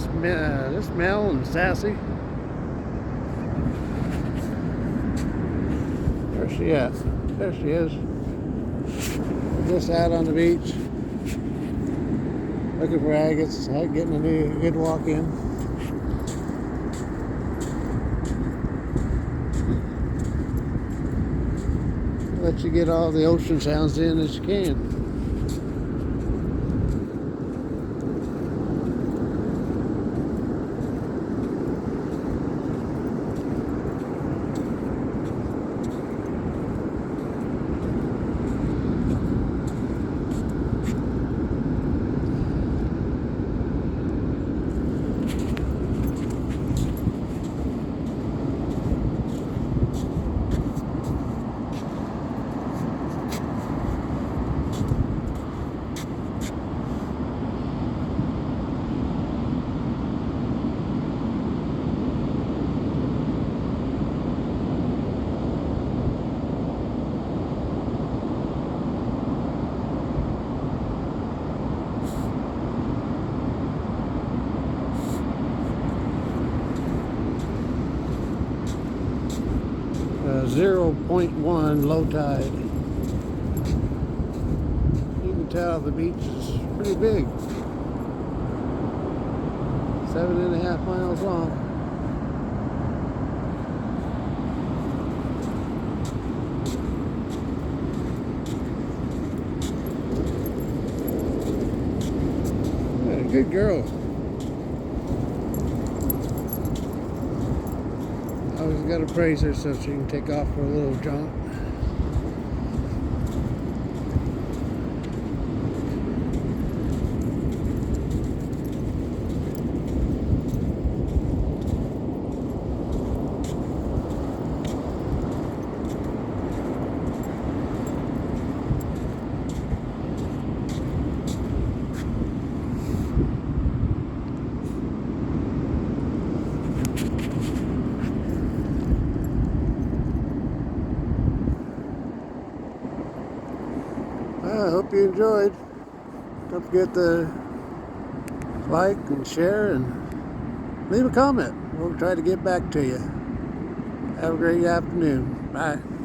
this Mel and Sassy. Where's she at? There she is. Just out on the beach, looking for agates, getting a good walk in. Let you get all the ocean sounds in as you can. Uh, 0.1 low tide. You can tell the beach is pretty big. 7.5 miles long. Yeah, good girl. Always got to praise her so she can take off for a little jaunt. I hope you enjoyed. Don't forget to like and share and leave a comment. We'll try to get back to you. Have a great afternoon. Bye.